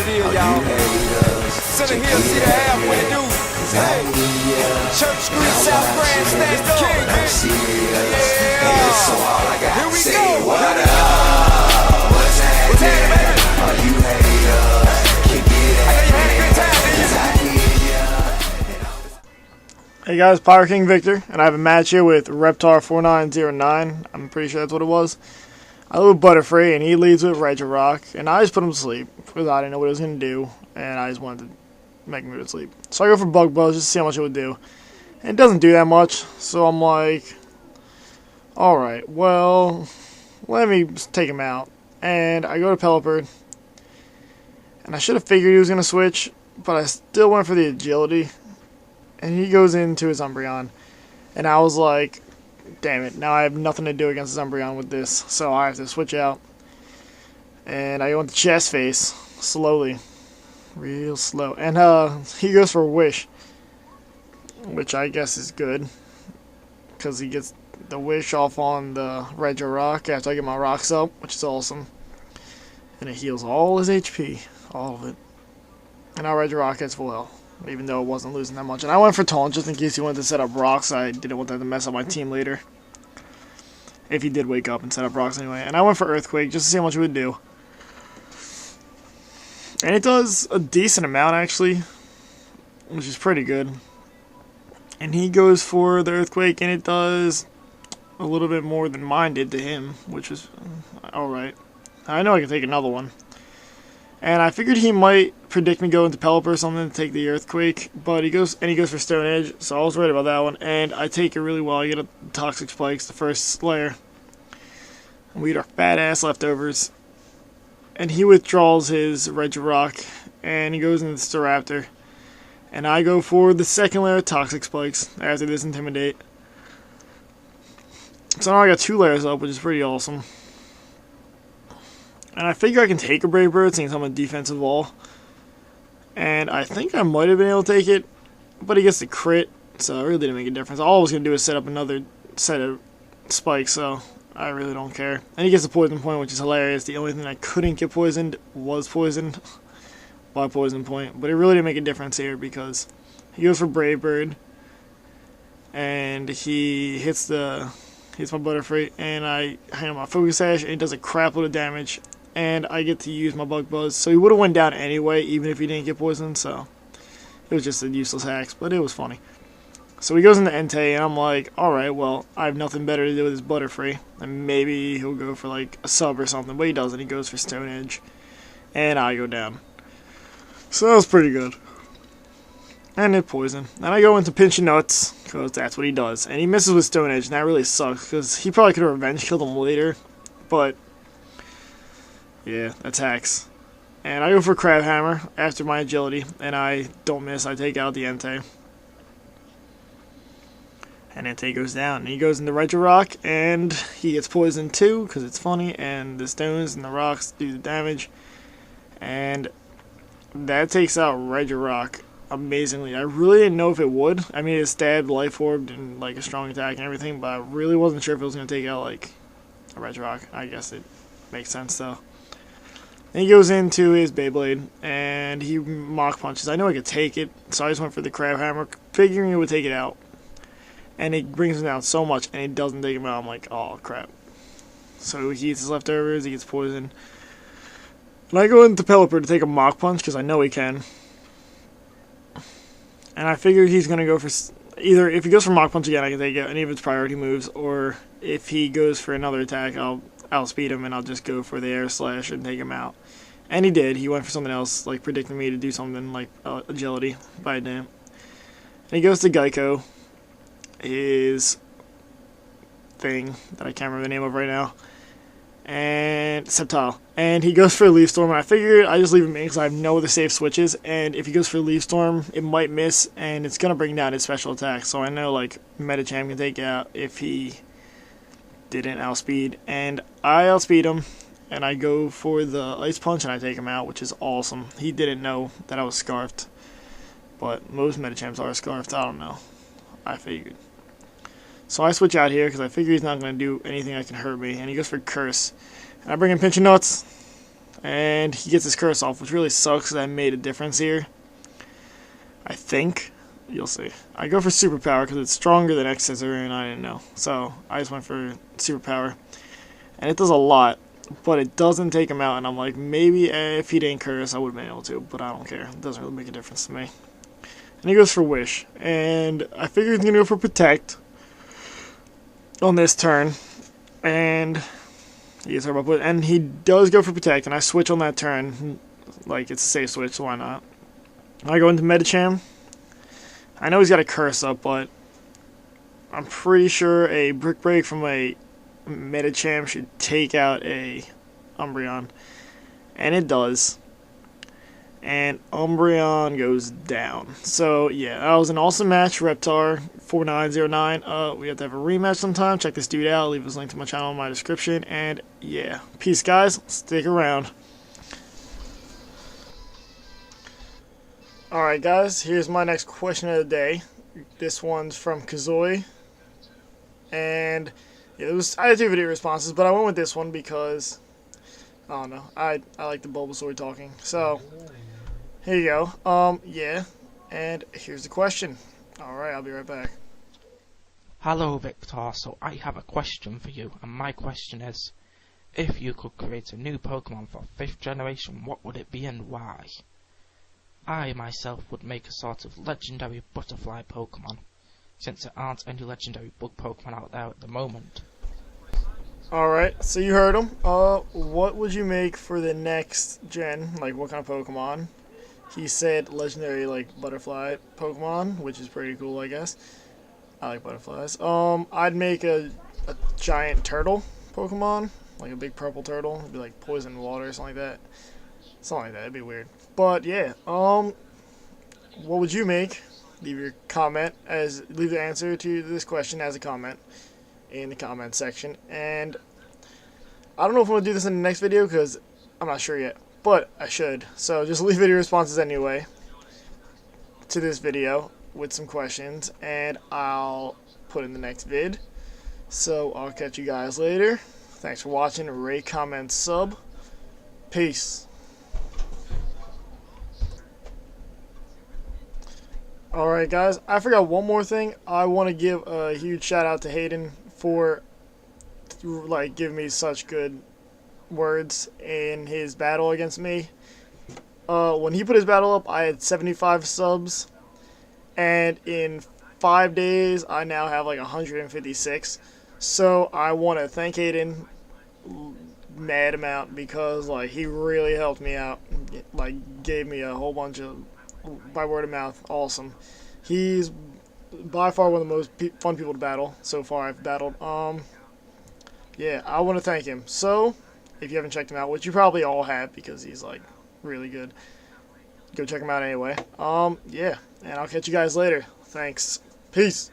it is, y'all. Center Hill, see the half, what it do? Hey, Church Street, South Grand, stand the king, bitch. Yeah, here we go. What up? What's happening, baby? Are you haters? I know you had a good time, didn't you? Hey guys, PirateKingVictor, and I have a match here with Reptar4909. I'm pretty sure that's what it was. I live with Butterfree, and he leads with Rock, and I just put him to sleep because I didn't know what he was going to do, and I just wanted to make him go to sleep. So I go for Bug Buzz just to see how much it would do. And it doesn't do that much, so I'm like, alright, well, let me just take him out. And I go to Pelipper, and I should have figured he was going to switch, but I still went for the agility. And he goes into his Umbreon, and I was like, damn it, now I have nothing to do against his Umbreon with this, so I have to switch out. And I go into Chest Face, slowly, real slow, and he goes for Wish, which I guess is good, because he gets the Wish off on the Rock after I get my rocks up, which is awesome. And it heals all his HP, all of it. And now Rock gets full health, even though it wasn't losing that much. And I went for Taunt just in case he wanted to set up rocks. I didn't want that to mess up my team later, if he did wake up and set up rocks anyway. And I went for Earthquake just to see how much it would do. And it does a decent amount actually, which is pretty good. And he goes for the Earthquake, and it does a little bit more than mine did to him, which was alright. I know I can take another one. And I figured he might predict me going to Pelipper or something to take the Earthquake, but he goes for Stone Edge, so I was right about that one. And I take it really well. I get a Toxic Spikes, the first layer. And we eat our fat ass leftovers. And he withdraws his Rock, and he goes into the Staraptor. And I go for the second layer of Toxic Spikes after this Intimidate. So now I got 2 layers up, which is pretty awesome. And I figure I can take a Brave Bird since I'm a defensive wall. And I think I might have been able to take it, but he gets the crit, so it really didn't make a difference. All I was going to do is set up another set of spikes, so I really don't care. And he gets the Poison Point, which is hilarious. The only thing I couldn't get poisoned was poisoned by Poison Point. But it really didn't make a difference here because he goes for Brave Bird, and he hits my Butterfree, and I hang on my Focus Sash, and it does a crap load of damage. And I get to use my Bug Buzz. So he would have went down anyway, even if he didn't get poisoned. So it was just a useless hacks, but it was funny. So he goes into Entei, and I'm like, alright, well, I have nothing better to do with his Butterfree. And maybe he'll go for like a sub or something, but he doesn't. He goes for Stone Edge. And I go down. So that was pretty good. And it poison. And I go into Pinch and Nuts, because that's what he does. And he misses with Stone Edge, and that really sucks, because he probably could have revenge killed him later. But yeah, that's hacks. And I go for Crab Hammer after my agility, and I don't miss. I take out the Entei. And Entei goes down, and he goes into Rock, and he gets poisoned too, because it's funny, and the stones and the rocks do the damage. And that takes out Rock amazingly. I really didn't know if it would. I mean, it stabbed, life orbed, and like a strong attack and everything, but I really wasn't sure if it was going to take out like a Rock. I guess it makes sense though. And he goes into his Beyblade, and he Mach Punches. I know I could take it, so I just went for the Crab Hammer, figuring it would take it out. And it brings him down so much, and it doesn't take him out. I'm like, oh crap. So he eats his leftovers, he gets poisoned. And I go into Pelipper to take a Mach Punch, because I know he can. And I figure he's going to go for either, if he goes for Mach Punch again, I can take any of its priority moves, or if he goes for another attack, I'll outspeed him, and I'll just go for the Air Slash and take him out. And he did. He went for something else, like predicting me to do something like agility by a damn. And he goes to Geico, his thing that I can't remember the name of right now, and Reptile. And he goes for Leaf Storm, and I figured I just leave him in because I have no other safe switches, and if he goes for Leaf Storm, it might miss, and it's going to bring down his special attack. So I know like Metacham can take it out if he didn't outspeed, and I outspeed him, and I go for the Ice Punch, and I take him out, which is awesome. He didn't know that I was Scarfed, but most Metachams are Scarfed. I don't know. I figured. So I switch out here because I figure he's not going to do anything that can hurt me, and he goes for Curse. And I bring in Pinch and Nuts, and he gets his curse off, which really sucks because I made a difference here. I think. You'll see. I go for superpower because it's stronger than X Scissor, and I didn't know. So I just went for superpower. And it does a lot, but it doesn't take him out, and I'm like, maybe if he didn't curse, I would have been able to, but I don't care. It doesn't really make a difference to me. And he goes for Wish, and I figure he's going to go for Protect on this turn, and he does go for Protect, and I switch on that turn, like it's a safe switch, so why not? I go into Medicham. I know he's got a curse up, but I'm pretty sure a Brick Break from a Medicham should take out a Umbreon, and it does. And Umbreon goes down. So yeah, that was an awesome match, Reptar4909. We have to have a rematch sometime. Check this dude out. I'll leave his link to my channel in my description. And yeah, peace, guys. Stick around. Alright, guys, here's my next question of the day. This one's from Kazoi. And yeah, I had 2 video responses, but I went with this one because I don't know. I like the Bulbasaur talking. So here you go. Yeah. And here's the question. Alright, I'll be right back. Hello Victor, so I have a question for you, and my question is, if you could create a new Pokemon for 5th generation, what would it be and why? I myself would make a sort of legendary butterfly Pokemon, since there aren't any legendary bug Pokemon out there at the moment. Alright, so you heard him. What would you make for the next gen? Like, what kind of Pokemon? He said legendary, like, butterfly Pokemon, which is pretty cool, I guess. I like butterflies. I'd make a giant turtle Pokemon, like a big purple turtle. It'd be like poison water or something like that. Something like that. It'd be weird. But yeah, what would you make? Leave your comment leave the answer to this question as a comment in the comment section. And I don't know if I'm gonna do this in the next video because I'm not sure yet, but I should. So just leave video responses anyway to this video with some questions, and I'll put in the next vid. So I'll catch you guys later. Thanks for watching. Rate, comment, sub. Peace. Alright guys, I forgot one more thing. I want to give a huge shout out to Hayden for like giving me such good words in his battle against me. When he put his battle up, I had 75 subs, and in 5 days I now have like 156. So I want to thank Hayden mad amount because like he really helped me out, like gave me a whole bunch of by word of mouth. Awesome. He's by far one of the most fun people to battle so far I've battled. Yeah, I want to thank him. So if you haven't checked him out, which you probably all have because he's like really good, go check him out anyway. Yeah, and I'll catch you guys later. Thanks. Peace.